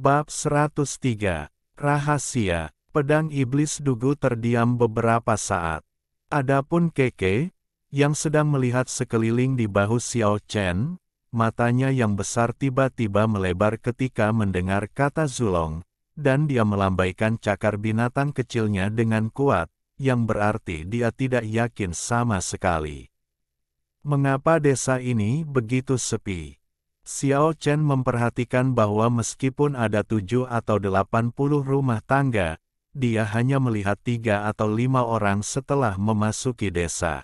Bab 103. Rahasia. Pedang iblis Dugu terdiam beberapa saat. Adapun Keke, yang sedang melihat sekeliling di bahu Xiao Chen, matanya yang besar tiba-tiba melebar ketika mendengar kata Zulong, dan dia melambaikan cakar binatang kecilnya dengan kuat, yang berarti dia tidak yakin sama sekali. Mengapa desa ini begitu sepi? Xiao Chen memperhatikan bahwa meskipun ada 7 atau 80 rumah tangga, dia hanya melihat 3 atau 5 orang setelah memasuki desa.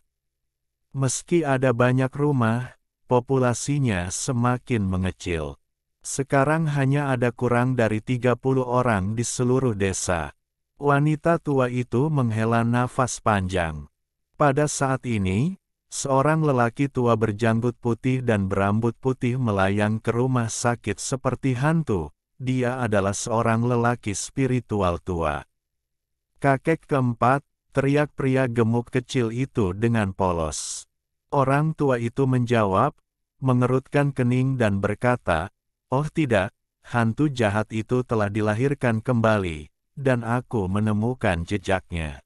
Meski ada banyak rumah, populasinya semakin mengecil. Sekarang hanya ada kurang dari 30 orang di seluruh desa. Wanita tua itu menghela nafas panjang. Pada saat ini, seorang lelaki tua berjanggut putih dan berambut putih melayang ke rumah sakit seperti hantu. Dia adalah seorang lelaki spiritual tua. Kakek keempat, teriak pria gemuk kecil itu dengan polos. Orang tua itu menjawab, mengerutkan kening dan berkata, "Oh tidak, hantu jahat itu telah dilahirkan kembali, dan aku menemukan jejaknya."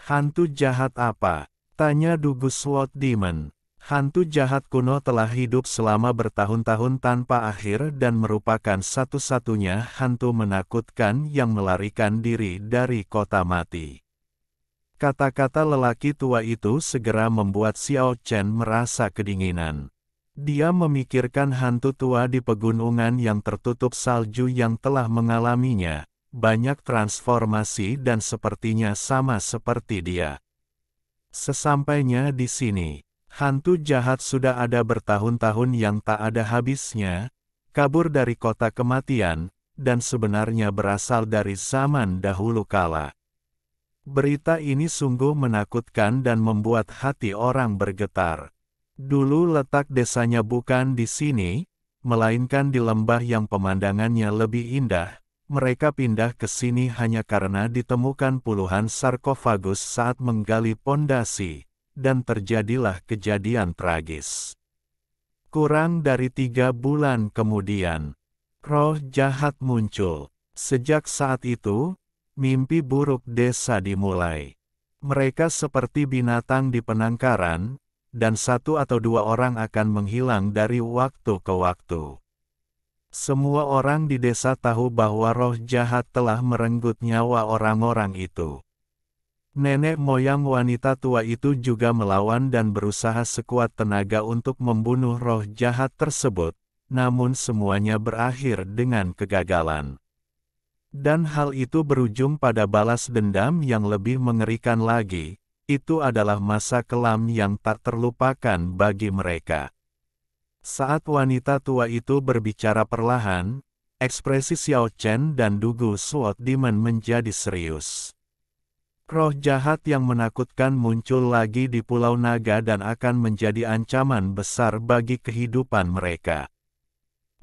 "Hantu jahat apa?" tanya Dugu Sword Demon. "Hantu jahat kuno telah hidup selama bertahun-tahun tanpa akhir dan merupakan satu-satunya hantu menakutkan yang melarikan diri dari kota mati." Kata-kata lelaki tua itu segera membuat Xiao Chen merasa kedinginan. Dia memikirkan hantu tua di pegunungan yang tertutup salju yang telah mengalaminya, banyak transformasi dan sepertinya sama seperti dia. Sesampainya di sini, hantu jahat sudah ada bertahun-tahun yang tak ada habisnya, kabur dari kota kematian, dan sebenarnya berasal dari zaman dahulu kala. Berita ini sungguh menakutkan dan membuat hati orang bergetar. Dulu letak desanya bukan di sini, melainkan di lembah yang pemandangannya lebih indah. Mereka pindah ke sini hanya karena ditemukan puluhan sarkofagus saat menggali pondasi, dan terjadilah kejadian tragis. Kurang dari 3 bulan kemudian, roh jahat muncul. Sejak saat itu, mimpi buruk desa dimulai. Mereka seperti binatang di penangkaran, dan 1 atau 2 orang akan menghilang dari waktu ke waktu. Semua orang di desa tahu bahwa roh jahat telah merenggut nyawa orang-orang itu. Nenek moyang wanita tua itu juga melawan dan berusaha sekuat tenaga untuk membunuh roh jahat tersebut, namun semuanya berakhir dengan kegagalan. Dan hal itu berujung pada balas dendam yang lebih mengerikan lagi. Itu adalah masa kelam yang tak terlupakan bagi mereka. Saat wanita tua itu berbicara perlahan, ekspresi Xiao Chen dan Dugu Sword Demon menjadi serius. Roh jahat yang menakutkan muncul lagi di Pulau Naga dan akan menjadi ancaman besar bagi kehidupan mereka.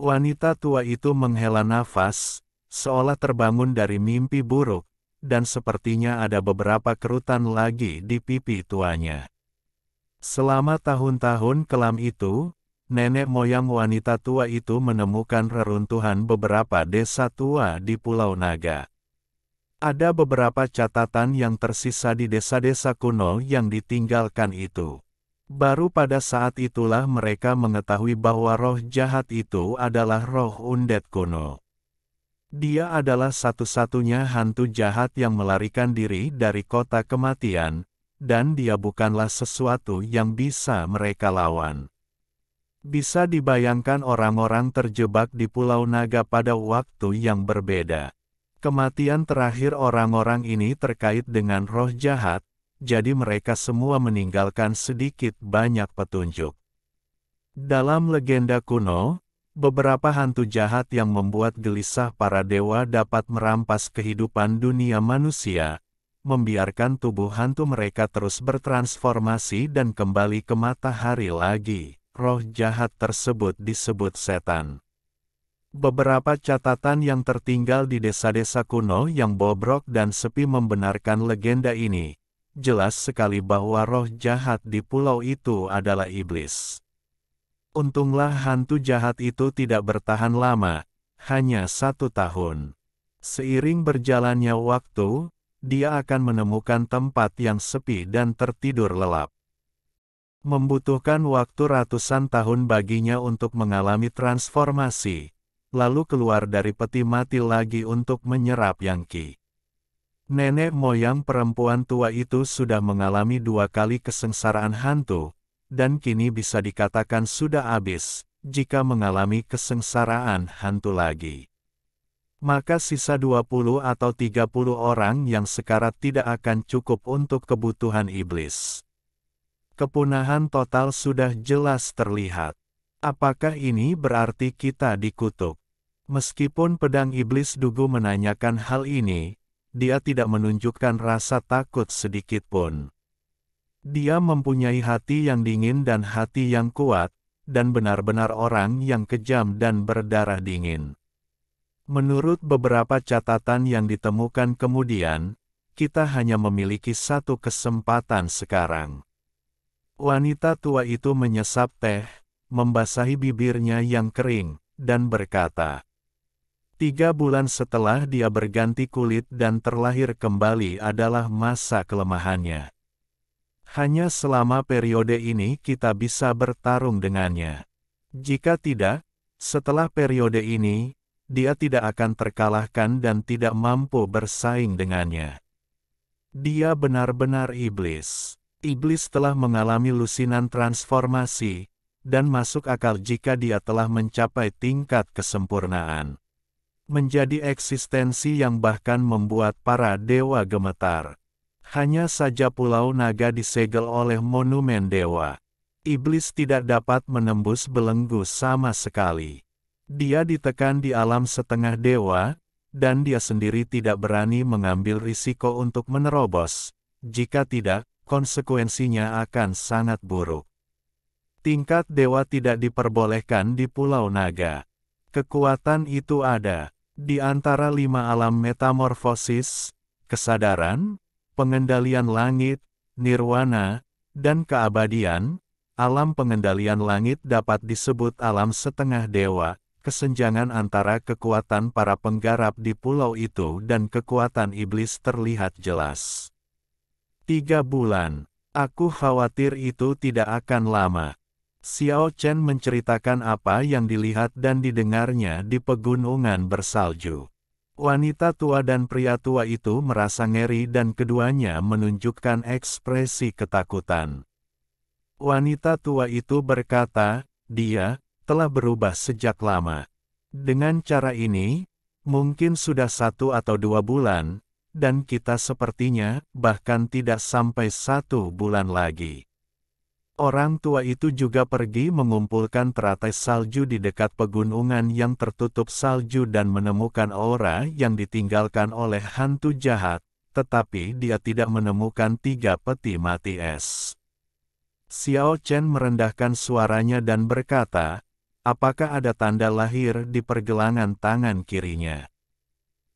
Wanita tua itu menghela nafas, seolah terbangun dari mimpi buruk, dan sepertinya ada beberapa kerutan lagi di pipi tuanya. Selama tahun-tahun kelam itu, nenek moyang wanita tua itu menemukan reruntuhan beberapa desa tua di Pulau Naga. Ada beberapa catatan yang tersisa di desa-desa kuno yang ditinggalkan itu. Baru pada saat itulah mereka mengetahui bahwa roh jahat itu adalah roh undead kuno. Dia adalah satu-satunya hantu jahat yang melarikan diri dari kota kematian, dan dia bukanlah sesuatu yang bisa mereka lawan. Bisa dibayangkan orang-orang terjebak di Pulau Naga pada waktu yang berbeda. Kematian terakhir orang-orang ini terkait dengan roh jahat, jadi mereka semua meninggalkan sedikit banyak petunjuk. Dalam legenda kuno, beberapa hantu jahat yang membuat gelisah para dewa dapat merampas kehidupan dunia manusia, membiarkan tubuh hantu mereka terus bertransformasi dan kembali ke matahari lagi. Roh jahat tersebut disebut setan. Beberapa catatan yang tertinggal di desa-desa kuno yang bobrok dan sepi membenarkan legenda ini. Jelas sekali bahwa roh jahat di pulau itu adalah iblis. Untunglah hantu jahat itu tidak bertahan lama, hanya 1 tahun. Seiring berjalannya waktu, dia akan menemukan tempat yang sepi dan tertidur lelap. Membutuhkan waktu ratusan tahun baginya untuk mengalami transformasi, lalu keluar dari peti mati lagi untuk menyerap yang Qi. Nenek moyang perempuan tua itu sudah mengalami 2 kali kesengsaraan hantu, dan kini bisa dikatakan sudah habis, jika mengalami kesengsaraan hantu lagi. Maka sisa 20 atau 30 orang yang sekarat tidak akan cukup untuk kebutuhan iblis. Kepunahan total sudah jelas terlihat. Apakah ini berarti kita dikutuk? Meskipun pedang iblis Dugu menanyakan hal ini, dia tidak menunjukkan rasa takut sedikit pun. Dia mempunyai hati yang dingin dan hati yang kuat, dan benar-benar orang yang kejam dan berdarah dingin. Menurut beberapa catatan yang ditemukan kemudian, kita hanya memiliki 1 kesempatan sekarang. Wanita tua itu menyesap teh, membasahi bibirnya yang kering, dan berkata, 3 bulan setelah dia berganti kulit dan terlahir kembali adalah masa kelemahannya. Hanya selama periode ini kita bisa bertarung dengannya. Jika tidak, setelah periode ini, dia tidak akan terkalahkan dan tidak mampu bersaing dengannya. Dia benar-benar iblis. Iblis telah mengalami lusinan transformasi, dan masuk akal jika dia telah mencapai tingkat kesempurnaan. Menjadi eksistensi yang bahkan membuat para dewa gemetar. Hanya saja Pulau Naga disegel oleh monumen dewa. Iblis tidak dapat menembus belenggu sama sekali. Dia ditekan di alam setengah dewa, dan dia sendiri tidak berani mengambil risiko untuk menerobos. Jika tidak, konsekuensinya akan sangat buruk. Tingkat dewa tidak diperbolehkan di Pulau Naga. Kekuatan itu ada di antara 5 alam metamorfosis, kesadaran, pengendalian langit, nirwana, dan keabadian. Alam pengendalian langit dapat disebut alam setengah dewa. Kesenjangan antara kekuatan para penggarap di pulau itu dan kekuatan iblis terlihat jelas. 3 bulan. Aku khawatir itu tidak akan lama. Xiao Chen menceritakan apa yang dilihat dan didengarnya di pegunungan bersalju. Wanita tua dan pria tua itu merasa ngeri dan keduanya menunjukkan ekspresi ketakutan. Wanita tua itu berkata, dia telah berubah sejak lama. Dengan cara ini, mungkin sudah 1 atau 2 bulan, dan kita sepertinya bahkan tidak sampai 1 bulan lagi. Orang tua itu juga pergi mengumpulkan teratai salju di dekat pegunungan yang tertutup salju dan menemukan aura yang ditinggalkan oleh hantu jahat, tetapi dia tidak menemukan 3 peti mati es. Xiao Chen merendahkan suaranya dan berkata, apakah ada tanda lahir di pergelangan tangan kirinya?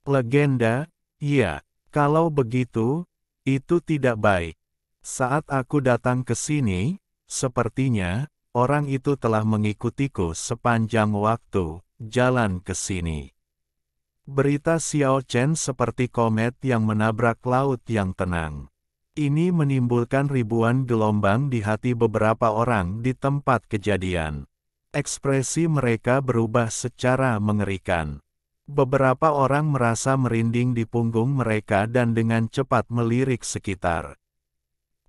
Legenda, iya. Kalau begitu, itu tidak baik. Saat aku datang ke sini, sepertinya, orang itu telah mengikutiku sepanjang waktu, jalan ke sini. Berita Xiao Chen seperti komet yang menabrak laut yang tenang. Ini menimbulkan ribuan gelombang di hati beberapa orang di tempat kejadian. Ekspresi mereka berubah secara mengerikan. Beberapa orang merasa merinding di punggung mereka dan dengan cepat melirik sekitar.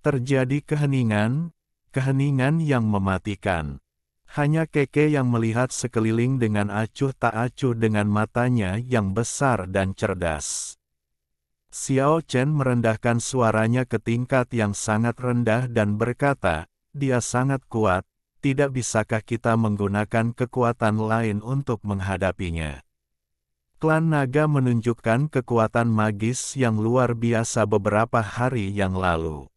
Terjadi keheningan yang mematikan. Hanya Keke yang melihat sekeliling dengan acuh tak acuh dengan matanya yang besar dan cerdas. Xiao Chen merendahkan suaranya ke tingkat yang sangat rendah dan berkata, dia sangat kuat. Tidak bisakah kita menggunakan kekuatan lain untuk menghadapinya? Klan Naga menunjukkan kekuatan magis yang luar biasa beberapa hari yang lalu.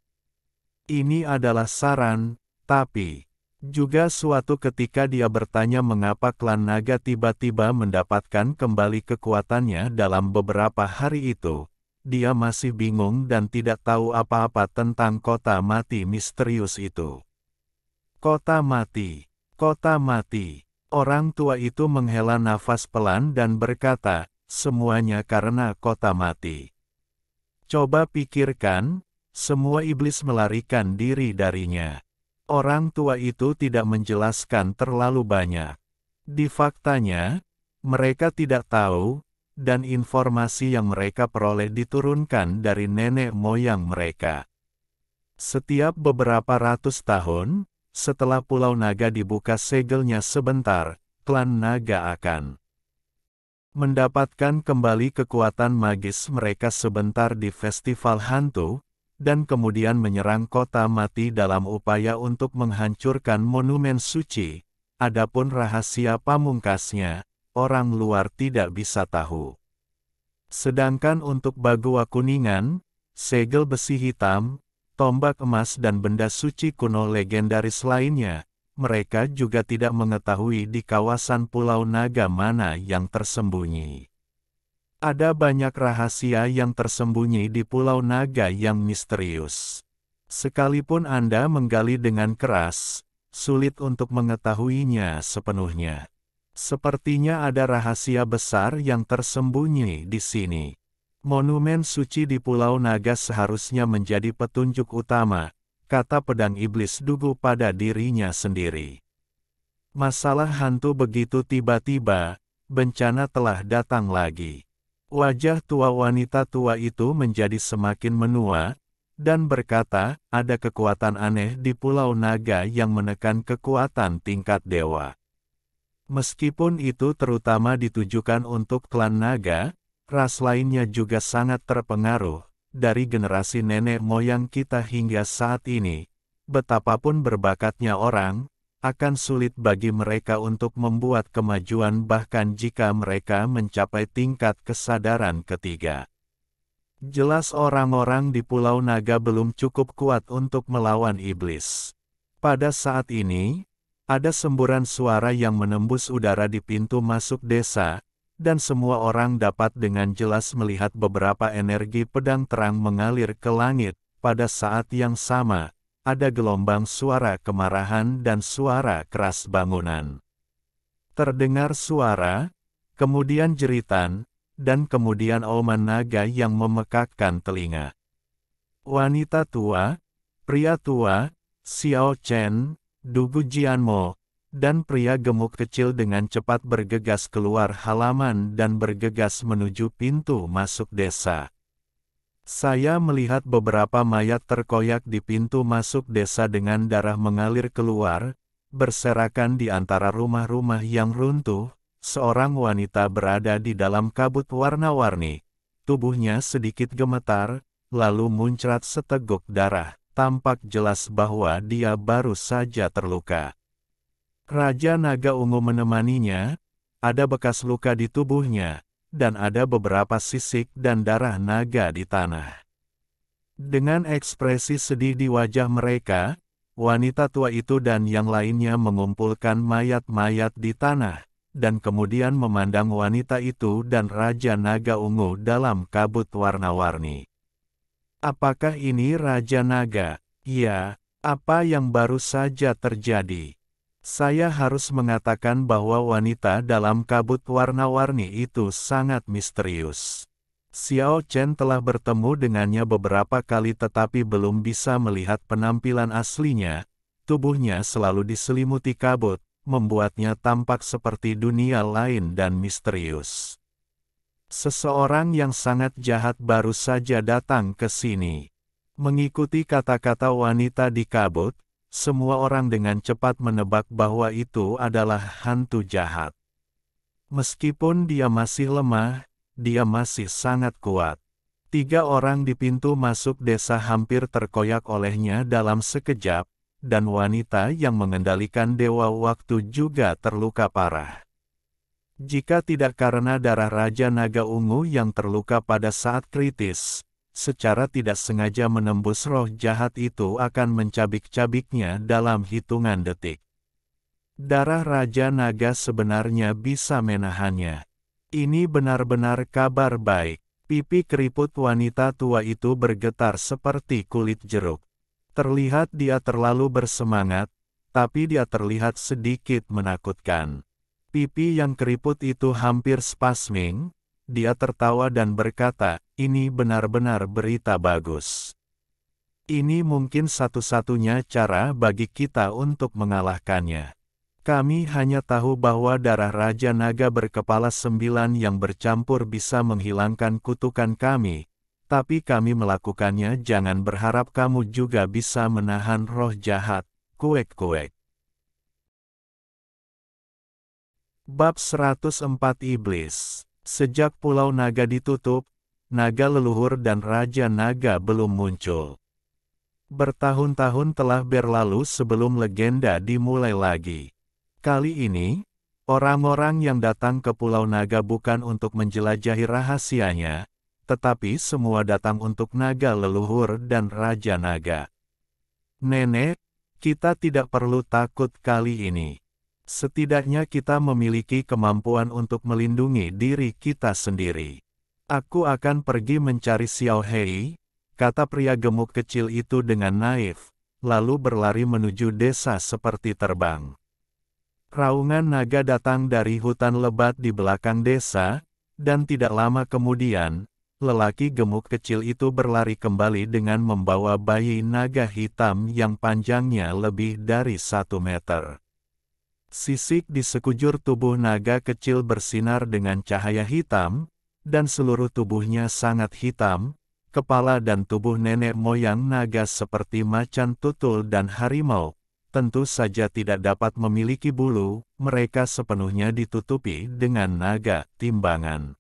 Ini adalah saran, tapi juga suatu ketika dia bertanya mengapa klan Naga tiba-tiba mendapatkan kembali kekuatannya dalam beberapa hari itu. Dia masih bingung dan tidak tahu apa-apa tentang kota mati misterius itu. Kota mati. Kota mati. Orang tua itu menghela nafas pelan dan berkata, semuanya karena kota mati. Coba pikirkan, semua iblis melarikan diri darinya. Orang tua itu tidak menjelaskan terlalu banyak. Di faktanya, mereka tidak tahu, dan informasi yang mereka peroleh diturunkan dari nenek moyang mereka. Setiap beberapa ratus tahun, setelah Pulau Naga dibuka segelnya sebentar, klan Naga akan mendapatkan kembali kekuatan magis mereka sebentar di festival hantu, dan kemudian menyerang kota mati dalam upaya untuk menghancurkan monumen suci. Adapun rahasia pamungkasnya, orang luar tidak bisa tahu. Sedangkan untuk Bagua Kuningan, segel besi hitam, tombak emas dan benda suci kuno legendaris lainnya, mereka juga tidak mengetahui di kawasan Pulau Naga mana yang tersembunyi. Ada banyak rahasia yang tersembunyi di Pulau Naga yang misterius. Sekalipun Anda menggali dengan keras, sulit untuk mengetahuinya sepenuhnya. Sepertinya ada rahasia besar yang tersembunyi di sini. Monumen suci di Pulau Naga seharusnya menjadi petunjuk utama, kata pedang iblis Dugu pada dirinya sendiri. Masalah hantu begitu tiba-tiba, bencana telah datang lagi. Wajah tua wanita tua itu menjadi semakin menua, dan berkata, ada kekuatan aneh di Pulau Naga yang menekan kekuatan tingkat dewa. Meskipun itu terutama ditujukan untuk klan Naga, ras lainnya juga sangat terpengaruh. Dari generasi nenek moyang kita hingga saat ini, betapapun berbakatnya orang, akan sulit bagi mereka untuk membuat kemajuan bahkan jika mereka mencapai tingkat kesadaran ketiga. Jelas orang-orang di Pulau Naga belum cukup kuat untuk melawan iblis. Pada saat ini, ada semburan suara yang menembus udara di pintu masuk desa, dan semua orang dapat dengan jelas melihat beberapa energi pedang terang mengalir ke langit. Pada saat yang sama, ada gelombang suara kemarahan dan suara keras bangunan. Terdengar suara, kemudian jeritan, dan kemudian auman naga yang memekakkan telinga. Wanita tua, pria tua, Xiao Chen, Dugu Jianmo, dan pria gemuk kecil dengan cepat bergegas keluar halaman dan bergegas menuju pintu masuk desa. Saya melihat beberapa mayat terkoyak di pintu masuk desa dengan darah mengalir keluar, berserakan di antara rumah-rumah yang runtuh. Seorang wanita berada di dalam kabut warna-warni. Tubuhnya sedikit gemetar, lalu muncrat seteguk darah. Tampak jelas bahwa dia baru saja terluka. Raja Naga Ungu menemaninya, ada bekas luka di tubuhnya, dan ada beberapa sisik dan darah naga di tanah. Dengan ekspresi sedih di wajah mereka, wanita tua itu dan yang lainnya mengumpulkan mayat-mayat di tanah, dan kemudian memandang wanita itu dan Raja Naga Ungu dalam kabut warna-warni. Apakah ini Raja Naga? Ya, apa yang baru saja terjadi? Saya harus mengatakan bahwa wanita dalam kabut warna-warni itu sangat misterius. Xiao Chen telah bertemu dengannya beberapa kali tetapi belum bisa melihat penampilan aslinya. Tubuhnya selalu diselimuti kabut, membuatnya tampak seperti dunia lain dan misterius. Seseorang yang sangat jahat baru saja datang ke sini. Mengikuti kata-kata wanita di kabut, semua orang dengan cepat menebak bahwa itu adalah hantu jahat. Meskipun dia masih lemah, dia masih sangat kuat. 3 orang di pintu masuk desa hampir terkoyak olehnya dalam sekejap, dan wanita yang mengendalikan Dewa Waktu juga terluka parah. Jika tidak karena darah Raja Naga Ungu yang terluka pada saat kritis, secara tidak sengaja menembus roh jahat itu akan mencabik-cabiknya dalam hitungan detik. Darah Raja Naga sebenarnya bisa menahannya. Ini benar-benar kabar baik. Pipi keriput wanita tua itu bergetar seperti kulit jeruk. Terlihat dia terlalu bersemangat, tapi dia terlihat sedikit menakutkan. Pipi yang keriput itu hampir spasming, dia tertawa dan berkata, ini benar-benar berita bagus. Ini mungkin satu-satunya cara bagi kita untuk mengalahkannya. Kami hanya tahu bahwa darah Raja Naga berkepala 9 yang bercampur bisa menghilangkan kutukan kami, tapi kami melakukannya. Jangan berharap kamu juga bisa menahan roh jahat. Kuek-kuek. Bab 104 Iblis. Sejak Pulau Naga ditutup, naga leluhur dan Raja Naga belum muncul. Bertahun-tahun telah berlalu sebelum legenda dimulai lagi. Kali ini, orang-orang yang datang ke Pulau Naga bukan untuk menjelajahi rahasianya, tetapi semua datang untuk naga leluhur dan Raja Naga. Nenek, kita tidak perlu takut kali ini. Setidaknya kita memiliki kemampuan untuk melindungi diri kita sendiri. Aku akan pergi mencari Xiao Hei, kata pria gemuk kecil itu dengan naif, lalu berlari menuju desa seperti terbang. Raungan naga datang dari hutan lebat di belakang desa, dan tidak lama kemudian, lelaki gemuk kecil itu berlari kembali dengan membawa bayi naga hitam yang panjangnya lebih dari 1 meter. Sisik di sekujur tubuh naga kecil bersinar dengan cahaya hitam, dan seluruh tubuhnya sangat hitam. Kepala dan tubuh nenek moyang naga seperti macan tutul dan harimau, tentu saja tidak dapat memiliki bulu, mereka sepenuhnya ditutupi dengan naga timbangan.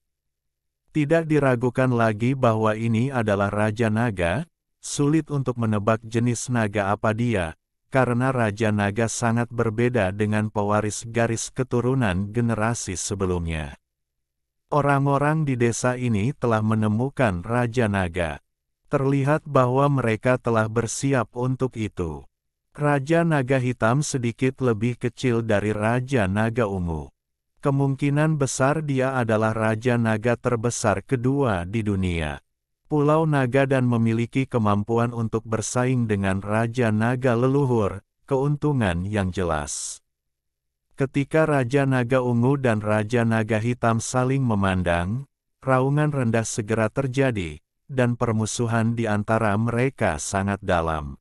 Tidak diragukan lagi bahwa ini adalah Raja Naga, sulit untuk menebak jenis naga apa dia, karena Raja Naga sangat berbeda dengan pewaris garis keturunan generasi sebelumnya. Orang-orang di desa ini telah menemukan Raja Naga. Terlihat bahwa mereka telah bersiap untuk itu. Raja Naga Hitam sedikit lebih kecil dari Raja Naga Ungu. Kemungkinan besar dia adalah Raja Naga terbesar kedua di dunia. Pulau Naga dan memiliki kemampuan untuk bersaing dengan Raja Naga leluhur, keuntungan yang jelas. Ketika Raja Naga Ungu dan Raja Naga Hitam saling memandang, raungan rendah segera terjadi, dan permusuhan di antara mereka sangat dalam.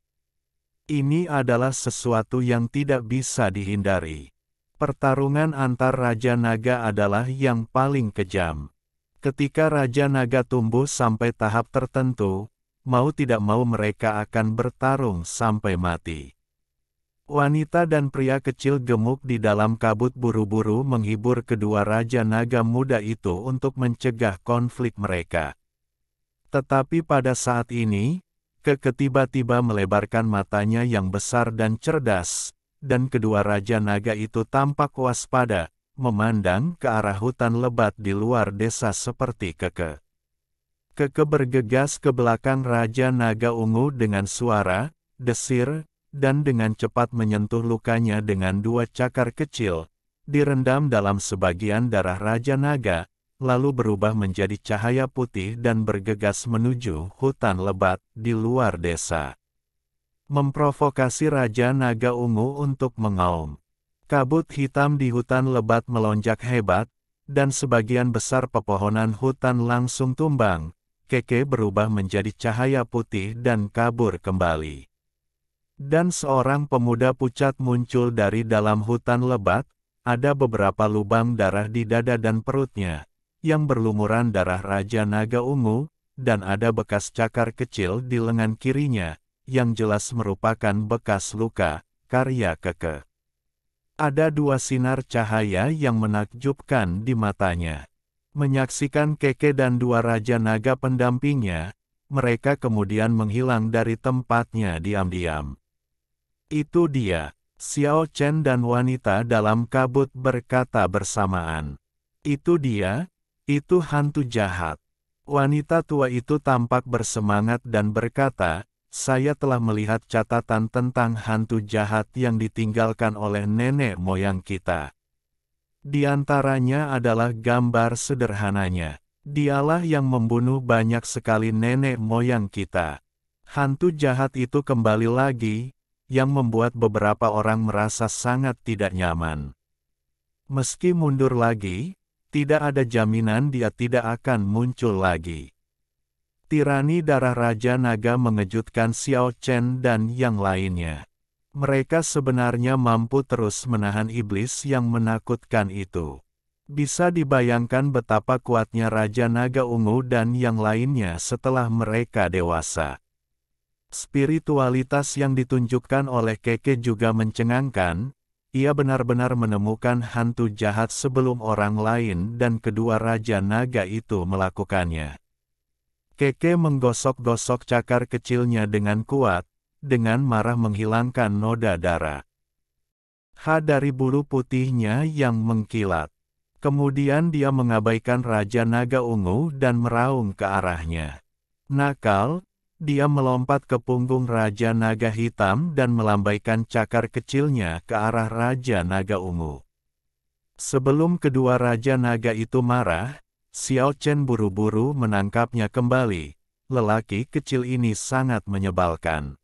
Ini adalah sesuatu yang tidak bisa dihindari. Pertarungan antar Raja Naga adalah yang paling kejam. Ketika Raja Naga tumbuh sampai tahap tertentu, mau tidak mau mereka akan bertarung sampai mati. Wanita dan pria kecil gemuk di dalam kabut buru-buru menghibur kedua Raja Naga muda itu untuk mencegah konflik mereka. Tetapi pada saat ini, Keke tiba-tiba melebarkan matanya yang besar dan cerdas, dan kedua Raja Naga itu tampak waspada, memandang ke arah hutan lebat di luar desa seperti Keke. Keke bergegas ke belakang Raja Naga Ungu dengan suara, desir, dan dengan cepat menyentuh lukanya dengan 2 cakar kecil, direndam dalam sebagian darah Raja Naga, lalu berubah menjadi cahaya putih dan bergegas menuju hutan lebat di luar desa. Memprovokasi Raja Naga Ungu untuk mengaum. Kabut hitam di hutan lebat melonjak hebat, dan sebagian besar pepohonan hutan langsung tumbang. Keke berubah menjadi cahaya putih dan kabur kembali. Dan seorang pemuda pucat muncul dari dalam hutan lebat, ada beberapa lubang darah di dada dan perutnya, yang berlumuran darah Raja Naga Ungu, dan ada bekas cakar kecil di lengan kirinya, yang jelas merupakan bekas luka, karya Keke. Ada 2 sinar cahaya yang menakjubkan di matanya. Menyaksikan Keke dan 2 Raja Naga pendampingnya, mereka kemudian menghilang dari tempatnya diam-diam. Itu dia, Xiao Chen dan wanita dalam kabut berkata bersamaan. Itu dia, itu hantu jahat. Wanita tua itu tampak bersemangat dan berkata, saya telah melihat catatan tentang hantu jahat yang ditinggalkan oleh nenek moyang kita. Di antaranya adalah gambar sederhananya. Dialah yang membunuh banyak sekali nenek moyang kita. Hantu jahat itu kembali lagi, yang membuat beberapa orang merasa sangat tidak nyaman. Meski mundur lagi, tidak ada jaminan dia tidak akan muncul lagi. Tirani darah Raja Naga mengejutkan Xiao Chen dan yang lainnya. Mereka sebenarnya mampu terus menahan iblis yang menakutkan itu. Bisa dibayangkan betapa kuatnya Raja Naga Ungu dan yang lainnya setelah mereka dewasa. Spiritualitas yang ditunjukkan oleh Keke juga mencengangkan. Ia benar-benar menemukan hantu jahat sebelum orang lain dan kedua Raja Naga itu melakukannya. Keke menggosok-gosok cakar kecilnya dengan kuat, dengan marah menghilangkan noda darah. Dari bulu putihnya yang mengkilat. Kemudian dia mengabaikan Raja Naga Ungu dan meraung ke arahnya. Nakal, dia melompat ke punggung Raja Naga Hitam dan melambaikan cakar kecilnya ke arah Raja Naga Ungu. Sebelum kedua Raja Naga itu marah, Xiao Chen buru-buru menangkapnya kembali. Lelaki kecil ini sangat menyebalkan.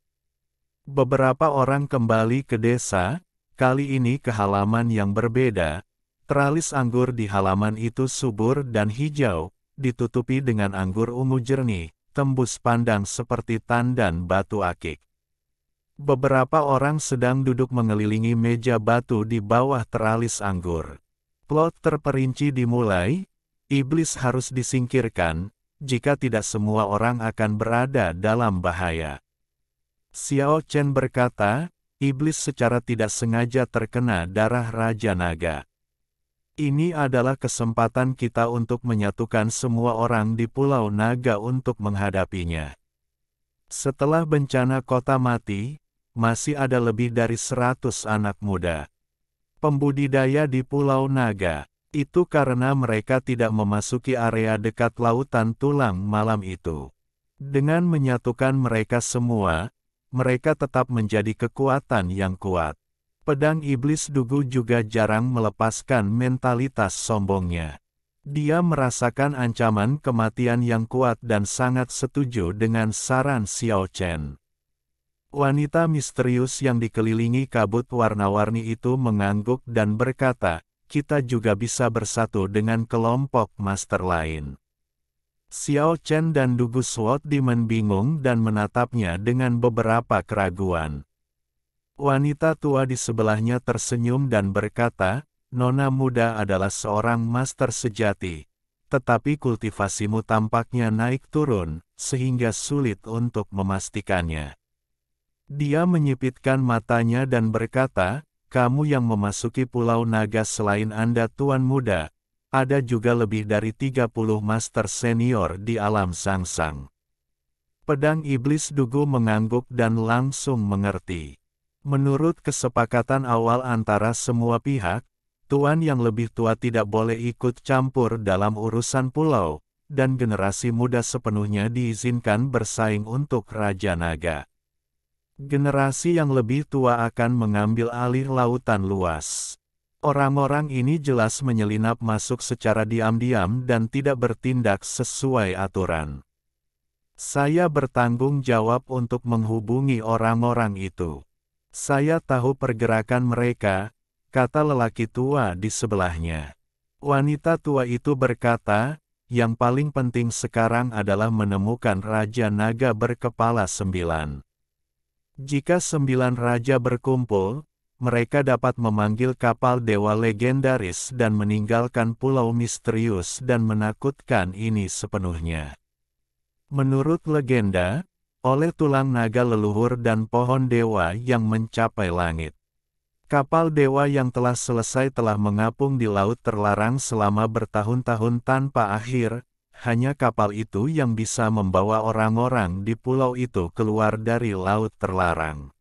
Beberapa orang kembali ke desa, kali ini ke halaman yang berbeda. Teralis anggur di halaman itu subur dan hijau, ditutupi dengan anggur ungu jernih, tembus pandang seperti tandan batu akik. Beberapa orang sedang duduk mengelilingi meja batu di bawah teralis anggur. Plot terperinci dimulai, iblis harus disingkirkan, jika tidak semua orang akan berada dalam bahaya. Xiao Chen berkata, iblis secara tidak sengaja terkena darah Raja Naga. Ini adalah kesempatan kita untuk menyatukan semua orang di Pulau Naga untuk menghadapinya. Setelah bencana kota mati, masih ada lebih dari 100 anak muda pembudidaya di Pulau Naga. Itu karena mereka tidak memasuki area dekat lautan tulang malam itu. Dengan menyatukan mereka semua, mereka tetap menjadi kekuatan yang kuat. Pedang Iblis Dugu juga jarang melepaskan mentalitas sombongnya. Dia merasakan ancaman kematian yang kuat dan sangat setuju dengan saran Xiao Chen. Wanita misterius yang dikelilingi kabut warna-warni itu mengangguk dan berkata, kita juga bisa bersatu dengan kelompok master lain. Xiao Chen dan Dugu Sword Demon bingung dan menatapnya dengan beberapa keraguan. Wanita tua di sebelahnya tersenyum dan berkata, Nona muda adalah seorang master sejati, tetapi kultivasimu tampaknya naik turun, sehingga sulit untuk memastikannya. Dia menyipitkan matanya dan berkata, kamu yang memasuki Pulau Naga selain Anda Tuan Muda, ada juga lebih dari 30 master senior di alam sangsang. Pedang Iblis Dugu mengangguk dan langsung mengerti. Menurut kesepakatan awal antara semua pihak, tuan yang lebih tua tidak boleh ikut campur dalam urusan pulau, dan generasi muda sepenuhnya diizinkan bersaing untuk Raja Naga. Generasi yang lebih tua akan mengambil alih lautan luas. Orang-orang ini jelas menyelinap masuk secara diam-diam dan tidak bertindak sesuai aturan. Saya bertanggung jawab untuk menghubungi orang-orang itu. Saya tahu pergerakan mereka, kata lelaki tua di sebelahnya. Wanita tua itu berkata, yang paling penting sekarang adalah menemukan Raja Naga berkepala 9. Jika 9 raja berkumpul, mereka dapat memanggil kapal dewa legendaris dan meninggalkan pulau misterius dan menakutkan ini sepenuhnya. Menurut legenda, oleh tulang naga leluhur dan pohon dewa yang mencapai langit. Kapal dewa yang telah selesai telah mengapung di laut terlarang selama bertahun-tahun tanpa akhir, hanya kapal itu yang bisa membawa orang-orang di pulau itu keluar dari laut terlarang.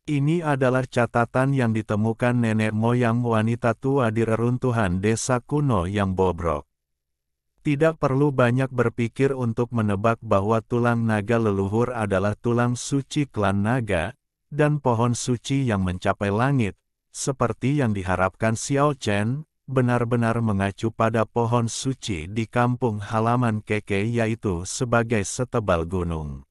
Ini adalah catatan yang ditemukan nenek moyang wanita tua di reruntuhan desa kuno yang bobrok. Tidak perlu banyak berpikir untuk menebak bahwa tulang naga leluhur adalah tulang suci klan naga, dan pohon suci yang mencapai langit, seperti yang diharapkan Xiao Chen, benar-benar mengacu pada pohon suci di kampung halaman Keke yaitu sebagai setebal gunung.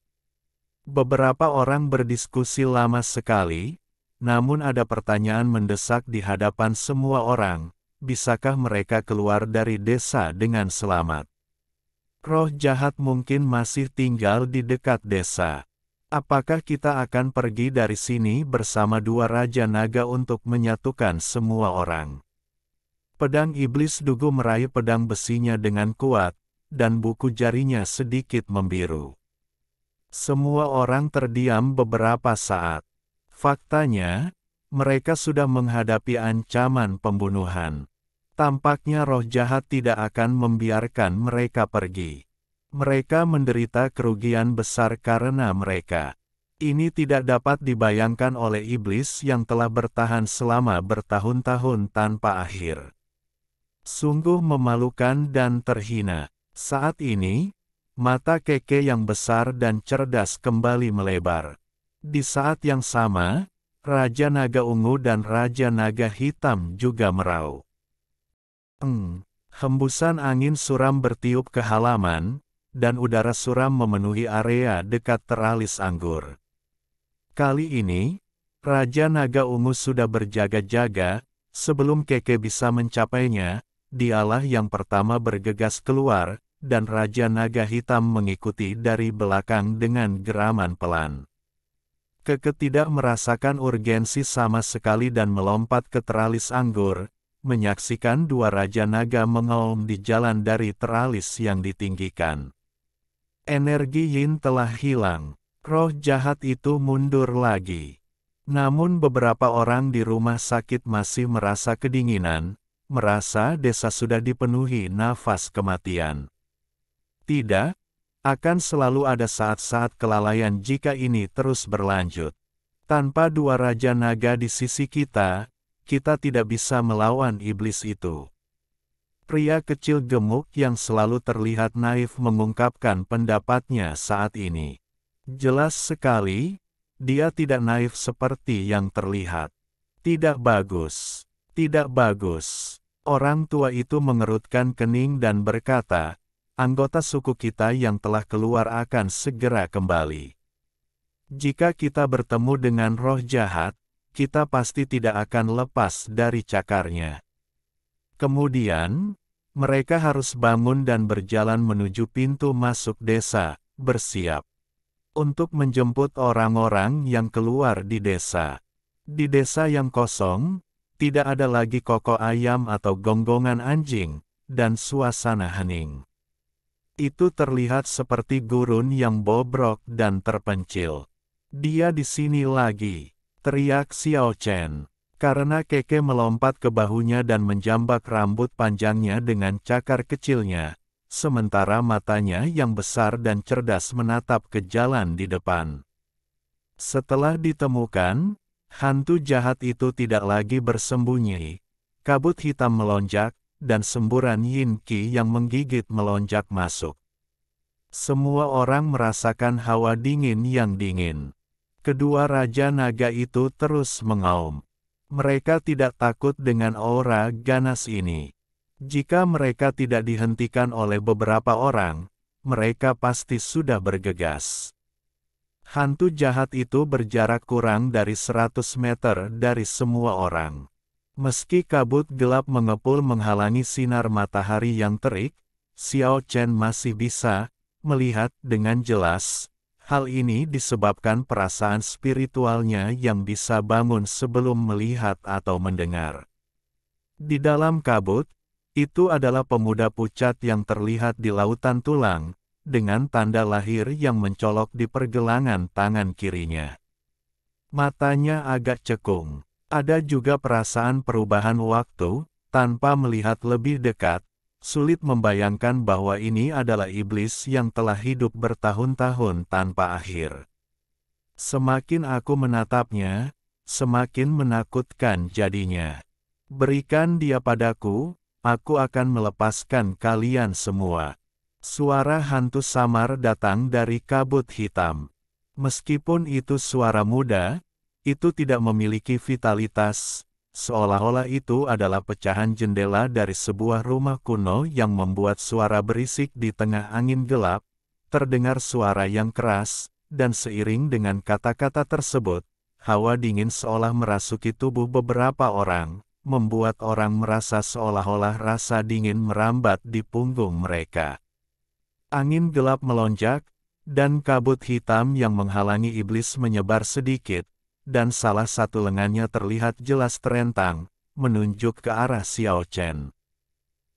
Beberapa orang berdiskusi lama sekali, namun ada pertanyaan mendesak di hadapan semua orang. bisakah mereka keluar dari desa dengan selamat? Roh jahat mungkin masih tinggal di dekat desa. Apakah kita akan pergi dari sini bersama dua Raja Naga untuk menyatukan semua orang? Pedang iblis Dugu meraih pedang besinya dengan kuat, dan buku jarinya sedikit membiru. Semua orang terdiam beberapa saat. Faktanya, mereka sudah menghadapi ancaman pembunuhan. Tampaknya roh jahat tidak akan membiarkan mereka pergi. Mereka menderita kerugian besar karena mereka. Ini tidak dapat dibayangkan oleh iblis yang telah bertahan selama bertahun-tahun tanpa akhir. Sungguh memalukan dan terhina. Saat ini, mata Keke yang besar dan cerdas kembali melebar. Di saat yang sama, Raja Naga Ungu dan Raja Naga Hitam juga meraung. Hembusan angin suram bertiup ke halaman, dan udara suram memenuhi area dekat teralis anggur. Kali ini, Raja Naga Ungu sudah berjaga-jaga, sebelum Keke bisa mencapainya, dialah yang pertama bergegas keluar, dan Raja Naga Hitam mengikuti dari belakang dengan geraman pelan. Keke tidak merasakan urgensi sama sekali dan melompat ke teralis anggur, menyaksikan dua Raja Naga mengaum di jalan dari teralis yang ditinggikan. Energi yin telah hilang. Roh jahat itu mundur lagi. Namun beberapa orang di rumah sakit masih merasa kedinginan, merasa desa sudah dipenuhi nafas kematian. Tidak, akan selalu ada saat-saat kelalaian jika ini terus berlanjut. Tanpa dua Raja Naga di sisi kita tidak bisa melawan iblis itu. Pria kecil gemuk yang selalu terlihat naif mengungkapkan pendapatnya saat ini. Jelas sekali, dia tidak naif seperti yang terlihat. Tidak bagus. Tidak bagus. Orang tua itu mengerutkan kening dan berkata, anggota suku kita yang telah keluar akan segera kembali. Jika kita bertemu dengan roh jahat, kita pasti tidak akan lepas dari cakarnya. Kemudian, mereka harus bangun dan berjalan menuju pintu masuk desa, bersiap untuk menjemput orang-orang yang keluar di desa. Di desa yang kosong, tidak ada lagi kokok ayam atau gonggongan anjing, dan suasana hening. Itu terlihat seperti gurun yang bobrok dan terpencil. Dia di sini lagi, teriak Xiao Chen. Karena Keke melompat ke bahunya dan menjambak rambut panjangnya dengan cakar kecilnya, sementara matanya yang besar dan cerdas menatap ke jalan di depan. Setelah ditemukan, hantu jahat itu tidak lagi bersembunyi. Kabut hitam melonjak, dan semburan yin qi yang menggigit melonjak masuk. Semua orang merasakan hawa dingin yang dingin. Kedua Raja Naga itu terus mengaum. Mereka tidak takut dengan aura ganas ini. Jika mereka tidak dihentikan oleh beberapa orang, mereka pasti sudah bergegas. Hantu jahat itu berjarak kurang dari 100 meter dari semua orang. Meski kabut gelap mengepul menghalangi sinar matahari yang terik, Xiao Chen masih bisa melihat dengan jelas. Hal ini disebabkan perasaan spiritualnya yang bisa bangun sebelum melihat atau mendengar. Di dalam kabut, itu adalah pemuda pucat yang terlihat di lautan tulang, dengan tanda lahir yang mencolok di pergelangan tangan kirinya. Matanya agak cekung. Ada juga perasaan perubahan waktu, tanpa melihat lebih dekat. Sulit membayangkan bahwa ini adalah iblis yang telah hidup bertahun-tahun tanpa akhir. Semakin aku menatapnya, semakin menakutkan jadinya. Berikan dia padaku, aku akan melepaskan kalian semua. Suara hantu samar datang dari kabut hitam. Meskipun itu suara muda, itu tidak memiliki vitalitas. Seolah-olah itu adalah pecahan jendela dari sebuah rumah kuno yang membuat suara berisik di tengah angin gelap, terdengar suara yang keras, dan seiring dengan kata-kata tersebut, hawa dingin seolah merasuki tubuh beberapa orang, membuat orang merasa seolah-olah rasa dingin merambat di punggung mereka. Angin gelap melonjak, dan kabut hitam yang menghalangi iblis menyebar sedikit, dan salah satu lengannya terlihat jelas terentang, menunjuk ke arah Xiao Chen.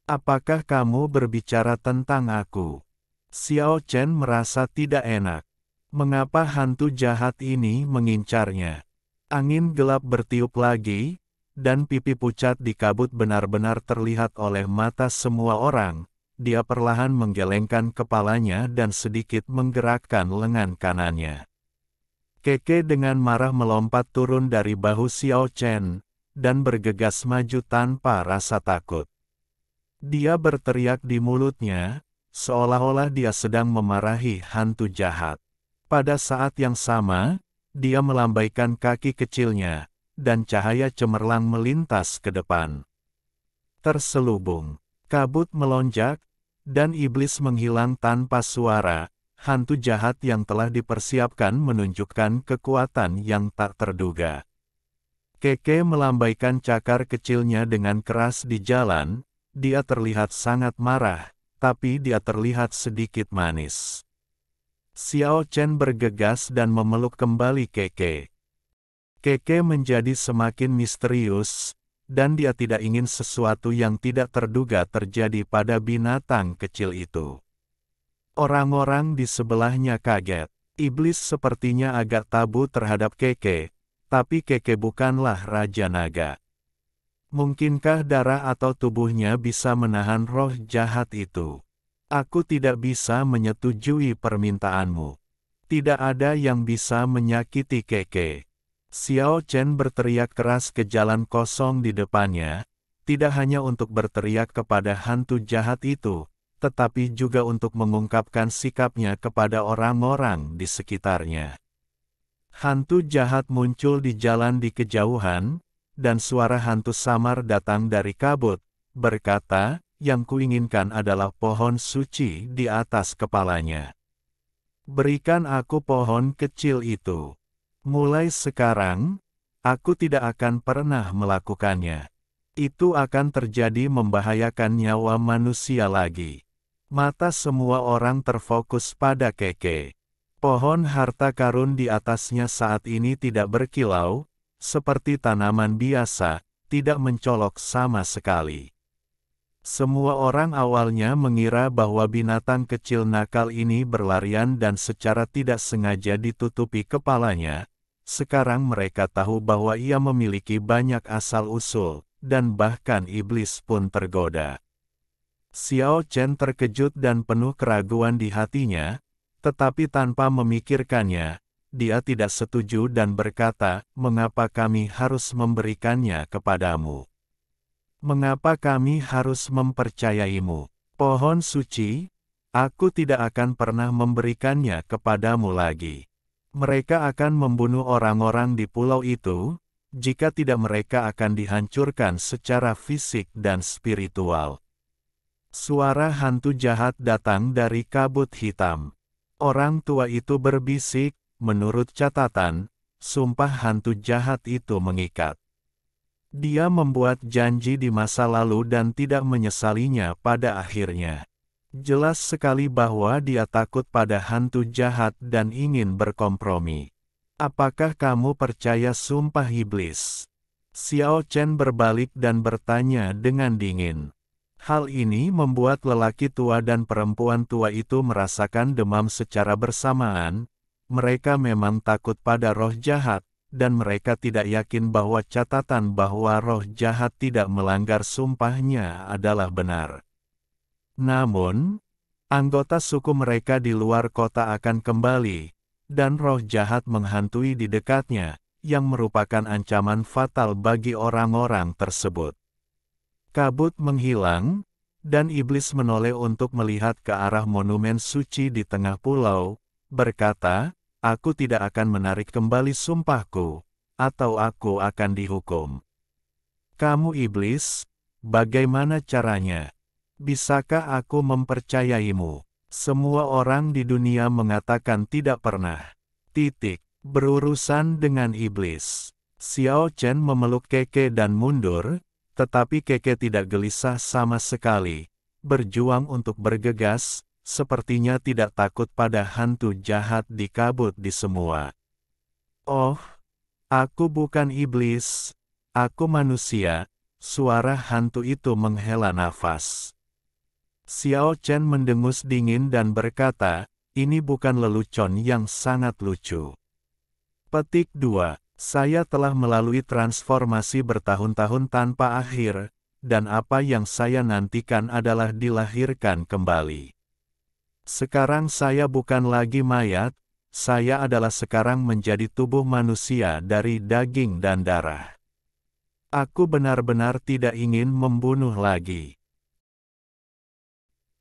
Apakah kamu berbicara tentang aku? Xiao Chen merasa tidak enak. Mengapa hantu jahat ini mengincarnya? Angin gelap bertiup lagi, dan pipi pucat di kabut benar-benar terlihat oleh mata semua orang. Dia perlahan menggelengkan kepalanya dan sedikit menggerakkan lengan kanannya. Keke dengan marah melompat turun dari bahu Xiao Chen, dan bergegas maju tanpa rasa takut. Dia berteriak di mulutnya, seolah-olah dia sedang memarahi hantu jahat. Pada saat yang sama, dia melambaikan kaki kecilnya, dan cahaya cemerlang melintas ke depan. Terselubung, kabut melonjak, dan iblis menghilang tanpa suara. Hantu jahat yang telah dipersiapkan menunjukkan kekuatan yang tak terduga. Keke melambaikan cakar kecilnya dengan keras di jalan. Dia terlihat sangat marah, tapi dia terlihat sedikit manis. Xiao Chen bergegas dan memeluk kembali Keke. Keke menjadi semakin misterius, dan dia tidak ingin sesuatu yang tidak terduga terjadi pada binatang kecil itu. Orang-orang di sebelahnya kaget. Iblis sepertinya agak tabu terhadap Keke, tapi Keke bukanlah Raja Naga. Mungkinkah darah atau tubuhnya bisa menahan roh jahat itu? Aku tidak bisa menyetujui permintaanmu. Tidak ada yang bisa menyakiti Keke. Xiao Chen berteriak keras ke jalan kosong di depannya, tidak hanya untuk berteriak kepada hantu jahat itu, tetapi juga untuk mengungkapkan sikapnya kepada orang-orang di sekitarnya. Hantu jahat muncul di jalan di kejauhan, dan suara hantu samar datang dari kabut, berkata, "Yang kuinginkan adalah pohon suci di atas kepalanya. Berikan aku pohon kecil itu. Mulai sekarang, aku tidak akan pernah melakukannya. Itu akan terjadi membahayakan nyawa manusia lagi." Mata semua orang terfokus pada Keke. Pohon harta karun di atasnya saat ini tidak berkilau, seperti tanaman biasa, tidak mencolok sama sekali. Semua orang awalnya mengira bahwa binatang kecil nakal ini berlarian dan secara tidak sengaja ditutupi kepalanya. Sekarang mereka tahu bahwa ia memiliki banyak asal-usul, dan bahkan iblis pun tergoda. Xiao Chen terkejut dan penuh keraguan di hatinya, tetapi tanpa memikirkannya, dia tidak setuju dan berkata, "Mengapa kami harus memberikannya kepadamu? Mengapa kami harus mempercayaimu? Pohon suci, aku tidak akan pernah memberikannya kepadamu lagi. Mereka akan membunuh orang-orang di pulau itu, jika tidak mereka akan dihancurkan secara fisik dan spiritual." Suara hantu jahat datang dari kabut hitam. Orang tua itu berbisik, menurut catatan, sumpah hantu jahat itu mengikat. Dia membuat janji di masa lalu dan tidak menyesalinya pada akhirnya. Jelas sekali bahwa dia takut pada hantu jahat dan ingin berkompromi. Apakah kamu percaya sumpah iblis? Xiao Chen berbalik dan bertanya dengan dingin. Hal ini membuat lelaki tua dan perempuan tua itu merasakan demam secara bersamaan. Mereka memang takut pada roh jahat, dan mereka tidak yakin bahwa catatan bahwa roh jahat tidak melanggar sumpahnya adalah benar. Namun, anggota suku mereka di luar kota akan kembali, dan roh jahat menghantui di dekatnya, yang merupakan ancaman fatal bagi orang-orang tersebut. Kabut menghilang, dan iblis menoleh untuk melihat ke arah monumen suci di tengah pulau, berkata, "Aku tidak akan menarik kembali sumpahku, atau aku akan dihukum." Kamu iblis, bagaimana caranya? Bisakah aku mempercayaimu? Semua orang di dunia mengatakan tidak pernah. Berurusan dengan iblis. Xiao Chen memeluk Keke dan mundur, Tetapi Keke tidak gelisah sama sekali, berjuang untuk bergegas, sepertinya tidak takut pada hantu jahat di kabut di semua. Oh, aku bukan iblis, aku manusia, suara hantu itu menghela nafas. Xiao Chen mendengus dingin dan berkata, ini bukan lelucon yang sangat lucu. Petik 2. Saya telah melalui transformasi bertahun-tahun tanpa akhir, dan apa yang saya nantikan adalah dilahirkan kembali. Sekarang saya bukan lagi mayat, saya adalah sekarang menjadi tubuh manusia dari daging dan darah. Aku benar-benar tidak ingin membunuh lagi.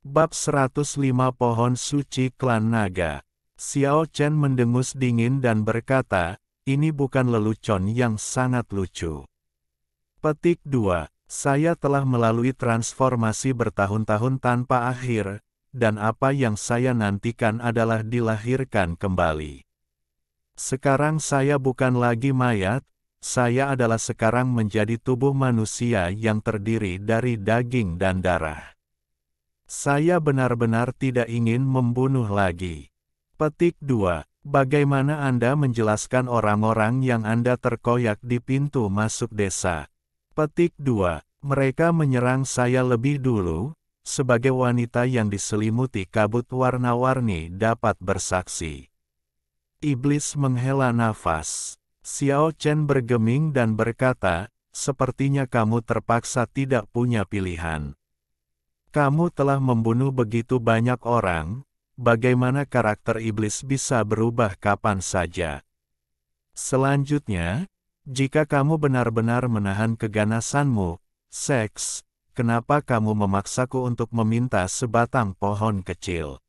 Bab 105 Pohon Suci Klan Naga. Xiao Chen mendengus dingin dan berkata, ini bukan lelucon yang sangat lucu. Petik 2. Saya telah melalui transformasi bertahun-tahun tanpa akhir, dan apa yang saya nantikan adalah dilahirkan kembali. Sekarang saya bukan lagi mayat, saya adalah sekarang menjadi tubuh manusia yang terdiri dari daging dan darah. Saya benar-benar tidak ingin membunuh lagi. Petik 2. Bagaimana Anda menjelaskan orang-orang yang Anda terkoyak di pintu masuk desa? Petik 2. Mereka menyerang saya lebih dulu, sebagai wanita yang diselimuti kabut warna-warni dapat bersaksi. Iblis menghela nafas. Xiao Chen bergeming dan berkata, sepertinya kamu terpaksa tidak punya pilihan. Kamu telah membunuh begitu banyak orang, bagaimana karakter iblis bisa berubah kapan saja? Selanjutnya, jika kamu benar-benar menahan keganasanmu, seks, kenapa kamu memaksaku untuk meminta sebatang pohon kecil?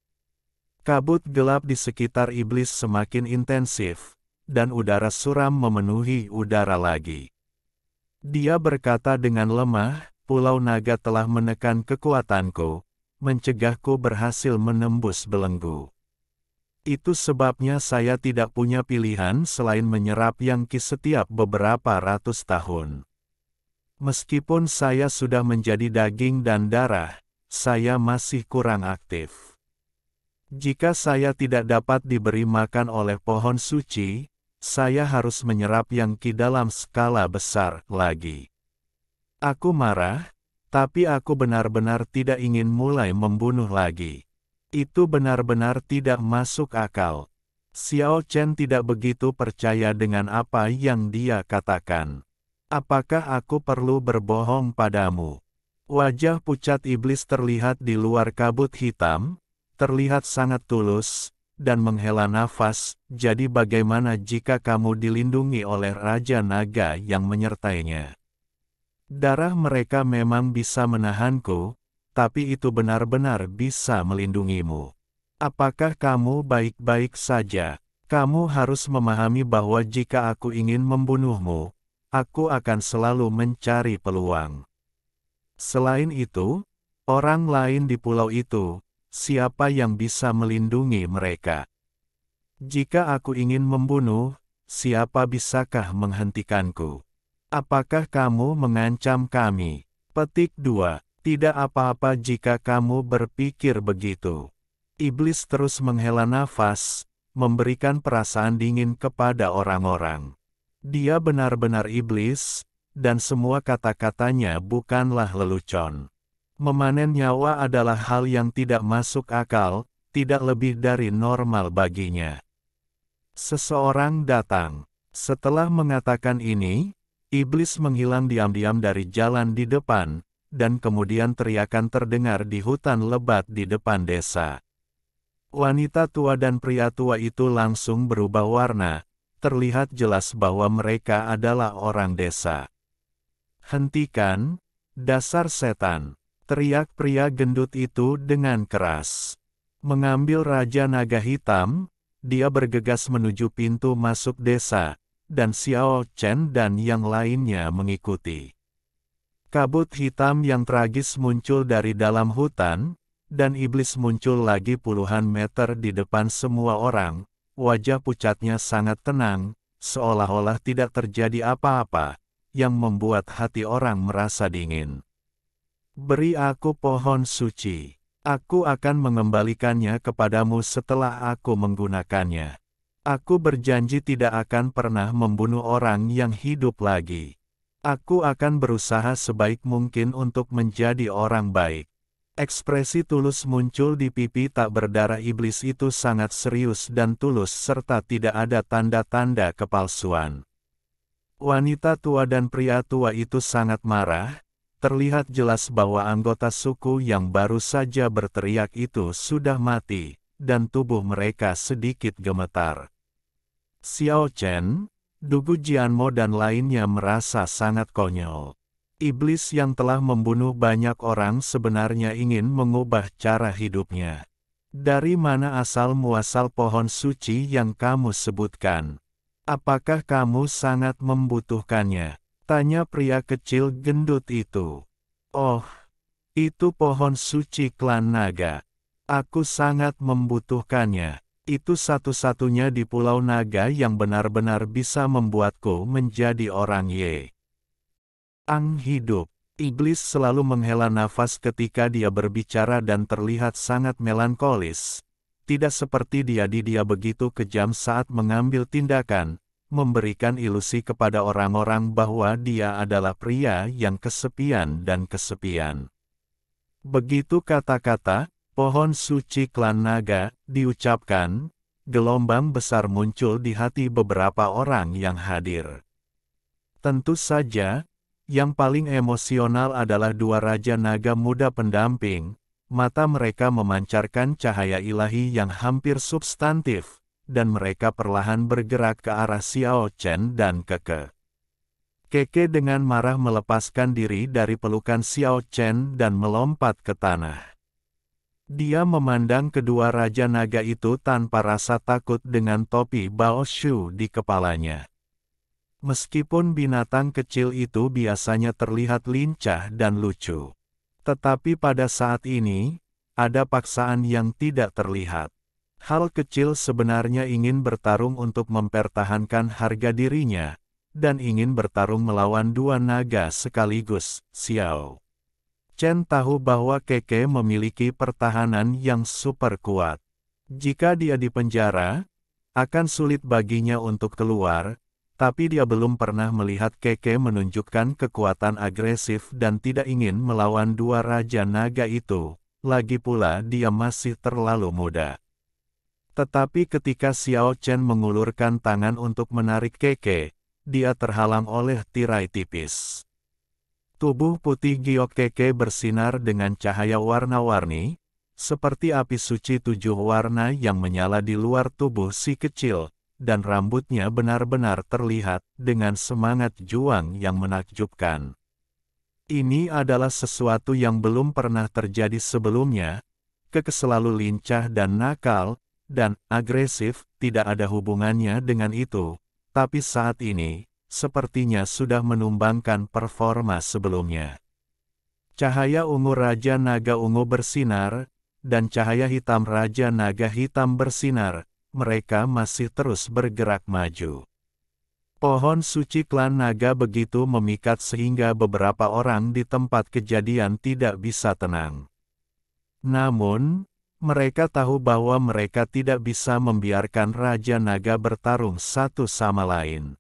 Kabut gelap di sekitar iblis semakin intensif, dan udara suram memenuhi udara lagi. Dia berkata dengan lemah, Pulau Naga telah menekan kekuatanku, mencegahku berhasil menembus belenggu. Itu sebabnya saya tidak punya pilihan selain menyerap yang ki setiap beberapa ratus tahun. Meskipun saya sudah menjadi daging dan darah, saya masih kurang aktif. Jika saya tidak dapat diberi makan oleh pohon suci, saya harus menyerap yang ki dalam skala besar lagi. Aku marah, tapi aku benar-benar tidak ingin mulai membunuh lagi. Itu benar-benar tidak masuk akal. Xiao Chen tidak begitu percaya dengan apa yang dia katakan. Apakah aku perlu berbohong padamu? Wajah pucat iblis terlihat di luar kabut hitam, terlihat sangat tulus, dan menghela nafas. Jadi bagaimana jika kamu dilindungi oleh Raja Naga yang menyertainya? Darah mereka memang bisa menahanku, tapi itu benar-benar bisa melindungimu. Apakah kamu baik-baik saja? Kamu harus memahami bahwa jika aku ingin membunuhmu, aku akan selalu mencari peluang. Selain itu, orang lain di pulau itu, siapa yang bisa melindungi mereka? Jika aku ingin membunuh, siapa bisakah menghentikanku? Apakah kamu mengancam kami? Petik 2. Tidak apa-apa jika kamu berpikir begitu. Iblis terus menghela nafas, memberikan perasaan dingin kepada orang-orang. Dia benar-benar iblis, dan semua kata-katanya bukanlah lelucon. Memanen nyawa adalah hal yang tidak masuk akal, tidak lebih dari normal baginya. Seseorang datang. Setelah mengatakan ini, iblis menghilang diam-diam dari jalan di depan, dan kemudian teriakan terdengar di hutan lebat di depan desa. Wanita tua dan pria tua itu langsung berubah warna, terlihat jelas bahwa mereka adalah orang desa. Hentikan, dasar setan! Teriak pria gendut itu dengan keras. Mengambil Raja Naga Hitam, dia bergegas menuju pintu masuk desa, dan Xiao Chen dan yang lainnya mengikuti. Kabut hitam yang tragis muncul dari dalam hutan, dan iblis muncul lagi puluhan meter di depan semua orang. Wajah pucatnya sangat tenang, seolah-olah tidak terjadi apa-apa. yang membuat hati orang merasa dingin. Beri aku pohon suci. Aku akan mengembalikannya kepadamu setelah aku menggunakannya. Aku berjanji tidak akan pernah membunuh orang yang hidup lagi. Aku akan berusaha sebaik mungkin untuk menjadi orang baik. Ekspresi tulus muncul di pipi tak berdarah iblis itu sangat serius dan tulus serta tidak ada tanda-tanda kepalsuan. Wanita tua dan pria tua itu sangat marah. Terlihat jelas bahwa anggota suku yang baru saja berteriak itu sudah mati, dan tubuh mereka sedikit gemetar. Xiao Chen, Dugu Jianmo dan lainnya merasa sangat konyol. Iblis yang telah membunuh banyak orang sebenarnya ingin mengubah cara hidupnya. Dari mana asal muasal pohon suci yang kamu sebutkan? Apakah kamu sangat membutuhkannya? Tanya pria kecil gendut itu. Oh, itu pohon suci klan naga. Aku sangat membutuhkannya. Itu satu-satunya di Pulau Naga yang benar-benar bisa membuatku menjadi orang Ye. Ang hidup. Iblis selalu menghela nafas ketika dia berbicara dan terlihat sangat melankolis. Tidak seperti dia begitu kejam saat mengambil tindakan, memberikan ilusi kepada orang-orang bahwa dia adalah pria yang kesepian dan kesepian. Begitu kata-kata, pohon suci klan naga, diucapkan, gelombang besar muncul di hati beberapa orang yang hadir. Tentu saja, yang paling emosional adalah dua raja naga muda pendamping, mata mereka memancarkan cahaya ilahi yang hampir substantif, dan mereka perlahan bergerak ke arah Xiao Chen dan Keke. Keke dengan marah melepaskan diri dari pelukan Xiao Chen dan melompat ke tanah. Dia memandang kedua raja naga itu tanpa rasa takut dengan topi Bao Shu di kepalanya. Meskipun binatang kecil itu biasanya terlihat lincah dan lucu, tetapi pada saat ini, ada paksaan yang tidak terlihat. Hal kecil sebenarnya ingin bertarung untuk mempertahankan harga dirinya, dan ingin bertarung melawan dua naga sekaligus. Xiao Chen tahu bahwa Keke memiliki pertahanan yang super kuat. Jika dia dipenjara, akan sulit baginya untuk keluar, tapi dia belum pernah melihat Keke menunjukkan kekuatan agresif dan tidak ingin melawan dua raja naga itu, lagi pula dia masih terlalu muda. Tetapi ketika Xiao Chen mengulurkan tangan untuk menarik Keke, dia terhalang oleh tirai tipis. Tubuh putih giok Keke bersinar dengan cahaya warna-warni, seperti api suci 7 warna yang menyala di luar tubuh si kecil, dan rambutnya benar-benar terlihat dengan semangat juang yang menakjubkan. Ini adalah sesuatu yang belum pernah terjadi sebelumnya. Keke selalu lincah dan nakal, dan agresif, tidak ada hubungannya dengan itu, tapi saat ini, sepertinya sudah menumbangkan performa sebelumnya. Cahaya ungu Raja Naga Ungu bersinar, dan cahaya hitam Raja Naga Hitam bersinar, mereka masih terus bergerak maju. Pohon suci klan naga begitu memikat sehingga beberapa orang di tempat kejadian tidak bisa tenang. Namun, mereka tahu bahwa mereka tidak bisa membiarkan Raja Naga bertarung satu sama lain.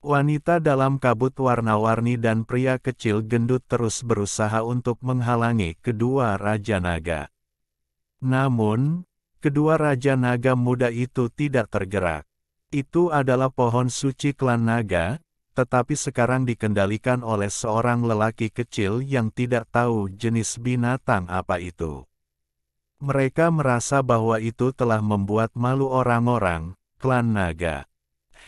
Wanita dalam kabut warna-warni dan pria kecil gendut terus berusaha untuk menghalangi kedua Raja Naga. Namun, kedua Raja Naga muda itu tidak tergerak. Itu adalah pohon suci klan naga, tetapi sekarang dikendalikan oleh seorang lelaki kecil yang tidak tahu jenis binatang apa itu. Mereka merasa bahwa itu telah membuat malu orang-orang, klan naga.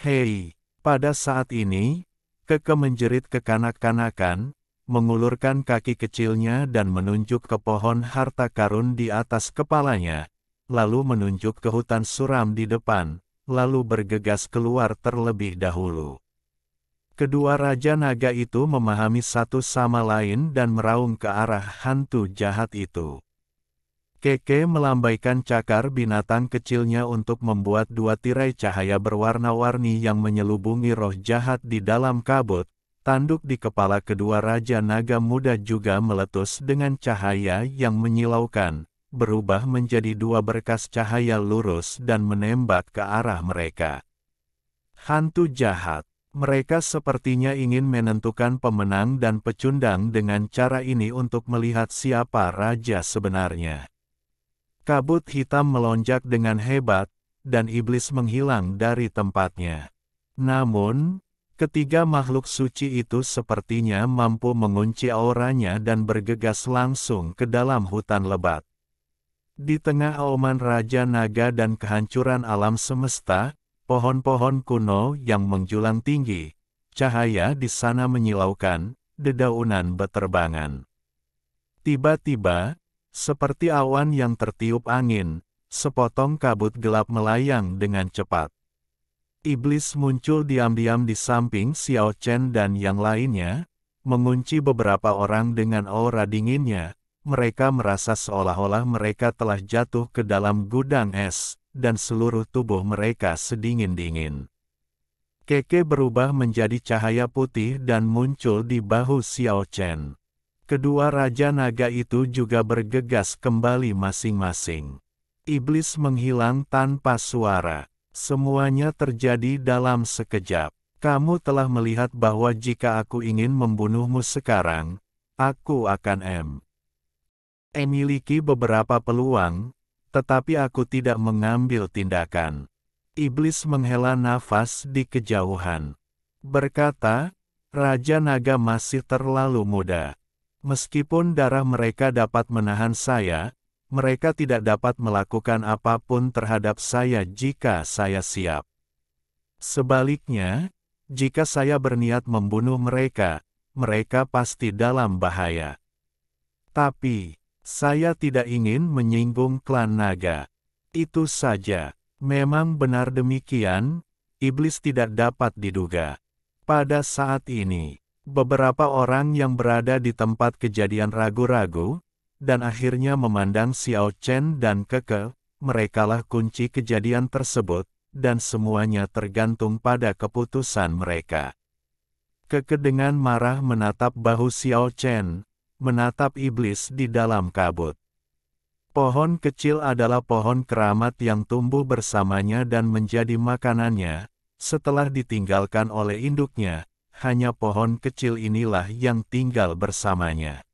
Hei, pada saat ini, Keke menjerit kekanak-kanakan, mengulurkan kaki kecilnya dan menunjuk ke pohon harta karun di atas kepalanya, lalu menunjuk ke hutan suram di depan, lalu bergegas keluar terlebih dahulu. Kedua Raja Naga itu memahami satu sama lain dan meraung ke arah hantu jahat itu. Keke melambaikan cakar binatang kecilnya untuk membuat dua tirai cahaya berwarna-warni yang menyelubungi roh jahat di dalam kabut, tanduk di kepala kedua Raja Naga Muda juga meletus dengan cahaya yang menyilaukan, berubah menjadi dua berkas cahaya lurus dan menembak ke arah mereka. Hantu jahat. Mereka sepertinya ingin menentukan pemenang dan pecundang dengan cara ini untuk melihat siapa raja sebenarnya. Kabut hitam melonjak dengan hebat, dan iblis menghilang dari tempatnya. Namun, ketiga makhluk suci itu sepertinya mampu mengunci auranya dan bergegas langsung ke dalam hutan lebat. Di tengah auman Raja Naga dan kehancuran alam semesta, pohon-pohon kuno yang menjulang tinggi, cahaya di sana menyilaukan, dedaunan beterbangan. Tiba-tiba, seperti awan yang tertiup angin, sepotong kabut gelap melayang dengan cepat. Iblis muncul diam-diam di samping Xiao Chen dan yang lainnya, mengunci beberapa orang dengan aura dinginnya. Mereka merasa seolah-olah mereka telah jatuh ke dalam gudang es, dan seluruh tubuh mereka sedingin-dingin. Keke berubah menjadi cahaya putih dan muncul di bahu Xiao Chen. Kedua Raja Naga itu juga bergegas kembali masing-masing. Iblis menghilang tanpa suara. Semuanya terjadi dalam sekejap. Kamu telah melihat bahwa jika aku ingin membunuhmu sekarang, aku akan memiliki beberapa peluang, tetapi aku tidak mengambil tindakan. Iblis menghela nafas di kejauhan. Berkata, Raja Naga masih terlalu muda. Meskipun darah mereka dapat menahan saya, mereka tidak dapat melakukan apapun terhadap saya jika saya siap. Sebaliknya, jika saya berniat membunuh mereka, mereka pasti dalam bahaya. Tapi, saya tidak ingin menyinggung klan naga. Itu saja. Memang benar demikian, iblis tidak dapat diduga. Pada saat ini, beberapa orang yang berada di tempat kejadian ragu-ragu, dan akhirnya memandang Xiao Chen dan Keke, merekalah kunci kejadian tersebut, dan semuanya tergantung pada keputusan mereka. Keke dengan marah menatap bahu Xiao Chen, menatap iblis di dalam kabut. Pohon kecil adalah pohon keramat yang tumbuh bersamanya dan menjadi makanannya, setelah ditinggalkan oleh induknya, hanya pohon kecil inilah yang tinggal bersamanya.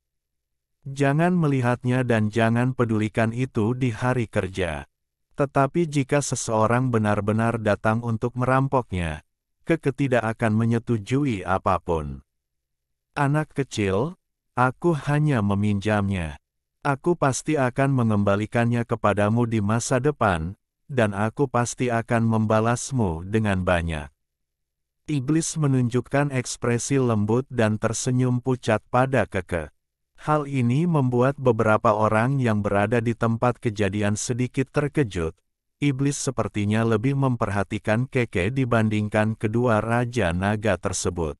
Jangan melihatnya dan jangan pedulikan itu di hari kerja. Tetapi jika seseorang benar-benar datang untuk merampoknya, Keke tidak akan menyetujui apapun. Anak kecil, aku hanya meminjamnya. Aku pasti akan mengembalikannya kepadamu di masa depan, dan aku pasti akan membalasmu dengan banyak. Iblis menunjukkan ekspresi lembut dan tersenyum pucat pada Keke. Hal ini membuat beberapa orang yang berada di tempat kejadian sedikit terkejut. Iblis sepertinya lebih memperhatikan Keke dibandingkan kedua Raja Naga tersebut.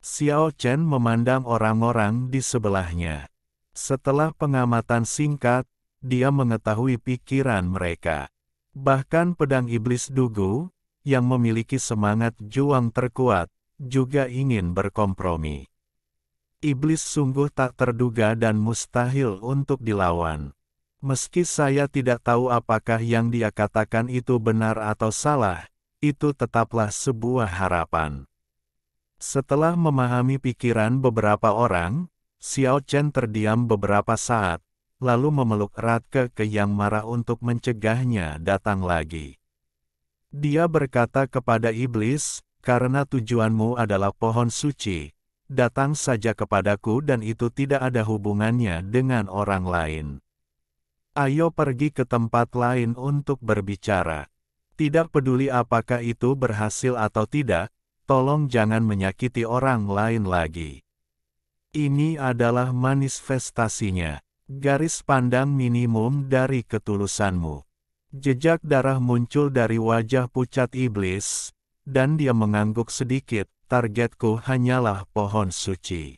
Xiao Chen memandang orang-orang di sebelahnya. Setelah pengamatan singkat, dia mengetahui pikiran mereka. Bahkan pedang iblis Dugu, yang memiliki semangat juang terkuat, juga ingin berkompromi. Iblis sungguh tak terduga dan mustahil untuk dilawan. Meski saya tidak tahu apakah yang dia katakan itu benar atau salah, itu tetaplah sebuah harapan. Setelah memahami pikiran beberapa orang, Xiao Chen terdiam beberapa saat, lalu memeluk erat Keke yang marah untuk mencegahnya datang lagi. Dia berkata kepada iblis, karena tujuanmu adalah pohon suci, datang saja kepadaku dan itu tidak ada hubungannya dengan orang lain. Ayo pergi ke tempat lain untuk berbicara. Tidak peduli apakah itu berhasil atau tidak, tolong jangan menyakiti orang lain lagi. Ini adalah manifestasinya, garis pandang minimum dari ketulusanmu. Jejak darah muncul dari wajah pucat iblis, dan dia mengangguk sedikit, targetku hanyalah pohon suci.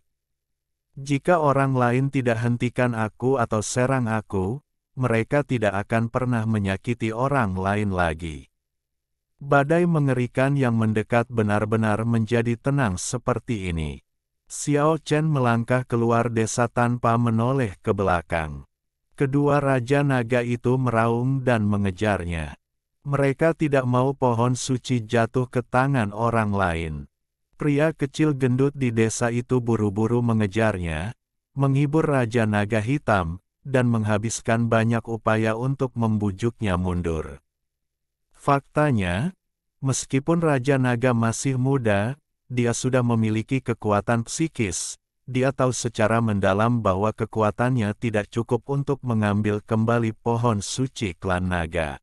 Jika orang lain tidak hentikan aku atau serang aku, mereka tidak akan pernah menyakiti orang lain lagi. Badai mengerikan yang mendekat benar-benar menjadi tenang seperti ini. Xiao Chen melangkah keluar desa tanpa menoleh ke belakang. Kedua Raja Naga itu meraung dan mengejarnya. Mereka tidak mau pohon suci jatuh ke tangan orang lain. Pria kecil gendut di desa itu buru-buru mengejarnya, menghibur Raja Naga Hitam, dan menghabiskan banyak upaya untuk membujuknya mundur. Faktanya, meskipun Raja Naga masih muda, dia sudah memiliki kekuatan psikis. Dia tahu secara mendalam bahwa kekuatannya tidak cukup untuk mengambil kembali pohon suci klan naga.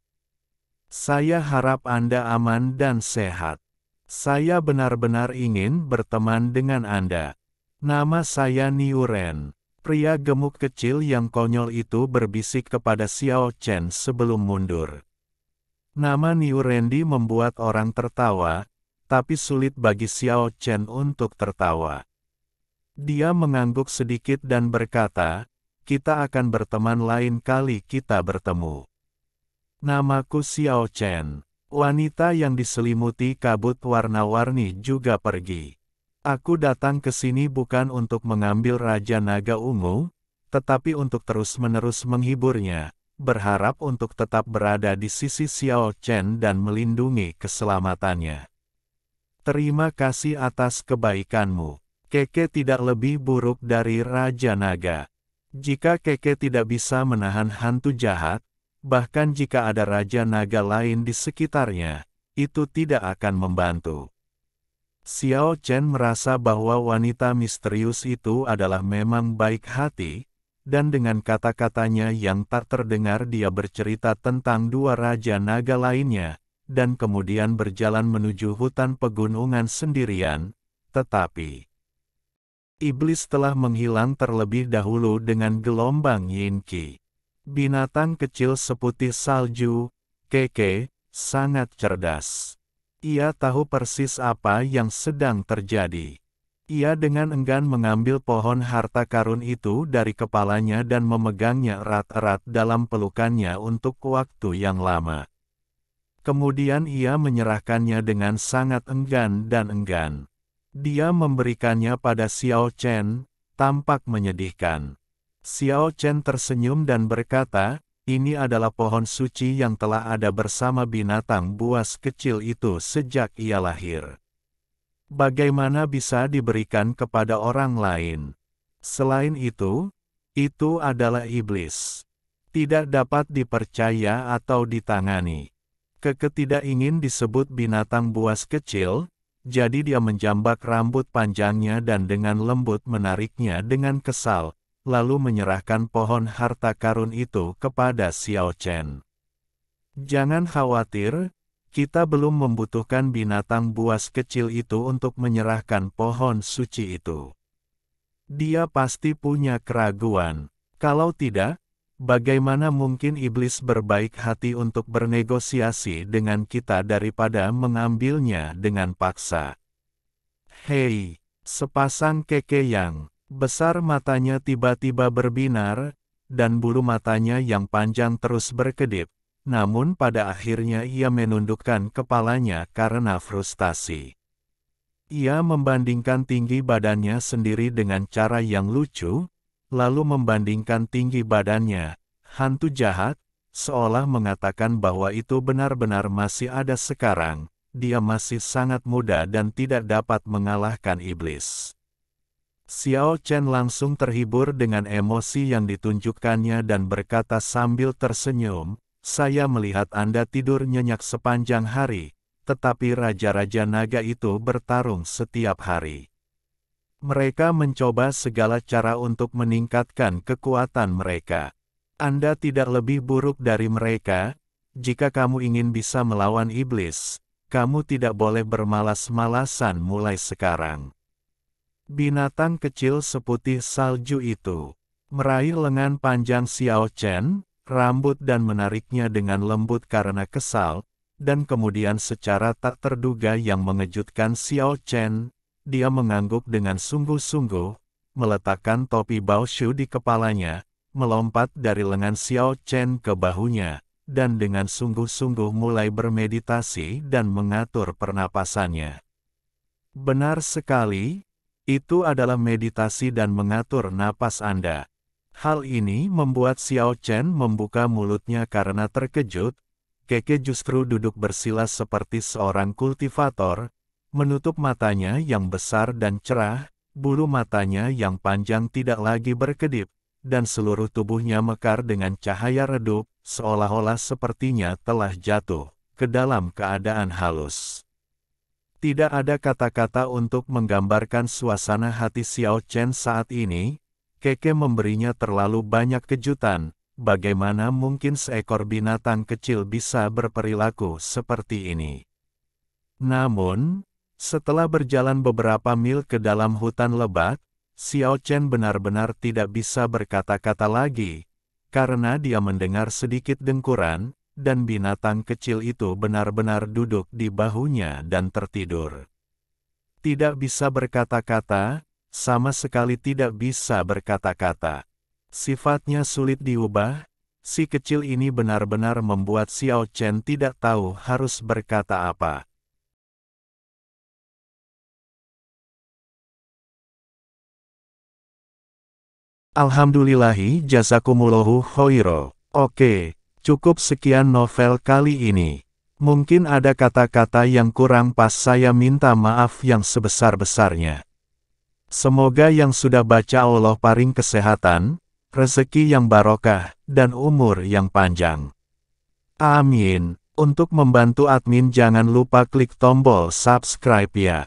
Saya harap Anda aman dan sehat. Saya benar-benar ingin berteman dengan Anda. Nama saya Niu Ren. Pria gemuk kecil yang konyol itu berbisik kepada Xiao Chen sebelum mundur. Nama Niu Rendi membuat orang tertawa, tapi sulit bagi Xiao Chen untuk tertawa. Dia mengangguk sedikit dan berkata, "Kita akan berteman lain kali kita bertemu." Namaku Xiao Chen. Wanita yang diselimuti kabut warna-warni juga pergi. Aku datang ke sini bukan untuk mengambil Raja Naga Ungu, tetapi untuk terus-menerus menghiburnya, berharap untuk tetap berada di sisi Xiao Chen dan melindungi keselamatannya. Terima kasih atas kebaikanmu. Keke tidak lebih buruk dari Raja Naga. Jika Keke tidak bisa menahan hantu jahat, bahkan jika ada Raja Naga lain di sekitarnya, itu tidak akan membantu. Xiao Chen merasa bahwa wanita misterius itu adalah memang baik hati, dan dengan kata-katanya yang tak terdengar dia bercerita tentang dua Raja Naga lainnya, dan kemudian berjalan menuju hutan pegunungan sendirian, tetapi iblis telah menghilang terlebih dahulu dengan gelombang Yinqi. Binatang kecil seputih salju, Keke, sangat cerdas. Ia tahu persis apa yang sedang terjadi. Ia dengan enggan mengambil pohon harta karun itu dari kepalanya dan memegangnya erat-erat dalam pelukannya untuk waktu yang lama. Kemudian ia menyerahkannya dengan sangat enggan dan enggan. Dia memberikannya pada Xiao Chen, tampak menyedihkan. Xiao Chen tersenyum dan berkata, "Ini adalah pohon suci yang telah ada bersama binatang buas kecil itu sejak ia lahir. Bagaimana bisa diberikan kepada orang lain? Selain itu adalah iblis. Tidak dapat dipercaya atau ditangani." Keke tidak ingin disebut binatang buas kecil, jadi dia menjambak rambut panjangnya dan dengan lembut menariknya dengan kesal, lalu menyerahkan pohon harta karun itu kepada Xiao Chen. "Jangan khawatir, kita belum membutuhkan binatang buas kecil itu untuk menyerahkan pohon suci itu. Dia pasti punya keraguan. Kalau tidak, bagaimana mungkin iblis berbaik hati untuk bernegosiasi dengan kita daripada mengambilnya dengan paksa?" Hei, sepasang Keke yang besar matanya tiba-tiba berbinar, dan bulu matanya yang panjang terus berkedip, namun pada akhirnya ia menundukkan kepalanya karena frustasi. Ia membandingkan tinggi badannya sendiri dengan cara yang lucu, lalu membandingkan tinggi badannya, hantu jahat, seolah mengatakan bahwa itu benar-benar masih ada sekarang, dia masih sangat muda dan tidak dapat mengalahkan iblis. Xiao Chen langsung terhibur dengan emosi yang ditunjukkannya dan berkata sambil tersenyum, "Saya melihat Anda tidur nyenyak sepanjang hari, tetapi Raja-Raja Naga itu bertarung setiap hari. Mereka mencoba segala cara untuk meningkatkan kekuatan mereka. Anda tidak lebih buruk dari mereka. Jika kamu ingin bisa melawan iblis, kamu tidak boleh bermalas-malasan mulai sekarang." Binatang kecil seputih salju itu meraih lengan panjang Xiao Chen, rambut dan menariknya dengan lembut karena kesal, dan kemudian secara tak terduga yang mengejutkan Xiao Chen, dia mengangguk dengan sungguh-sungguh, meletakkan topi Baoshu di kepalanya, melompat dari lengan Xiao Chen ke bahunya, dan dengan sungguh-sungguh mulai bermeditasi dan mengatur pernapasannya. Benar sekali, itu adalah meditasi dan mengatur napas Anda. Hal ini membuat Xiao Chen membuka mulutnya karena terkejut. Keke justru duduk bersilas seperti seorang kultivator, menutup matanya yang besar dan cerah, bulu matanya yang panjang tidak lagi berkedip, dan seluruh tubuhnya mekar dengan cahaya redup, seolah-olah sepertinya telah jatuh ke dalam keadaan halus. Tidak ada kata-kata untuk menggambarkan suasana hati Xiao Chen saat ini. Keke memberinya terlalu banyak kejutan. Bagaimana mungkin seekor binatang kecil bisa berperilaku seperti ini? Namun, setelah berjalan beberapa mil ke dalam hutan lebat, Xiao Chen benar-benar tidak bisa berkata-kata lagi, karena dia mendengar sedikit dengkuran, dan binatang kecil itu benar-benar duduk di bahunya dan tertidur. Tidak bisa berkata-kata, sama sekali tidak bisa berkata-kata. Sifatnya sulit diubah, si kecil ini benar-benar membuat Xiao Chen tidak tahu harus berkata apa. Alhamdulillahi jazakumullahu khairo. Oke, cukup sekian novel kali ini. Mungkin ada kata-kata yang kurang pas, saya minta maaf yang sebesar-besarnya. Semoga yang sudah baca Allah paring kesehatan, rezeki yang barokah, dan umur yang panjang. Amin. Untuk membantu admin jangan lupa klik tombol subscribe ya.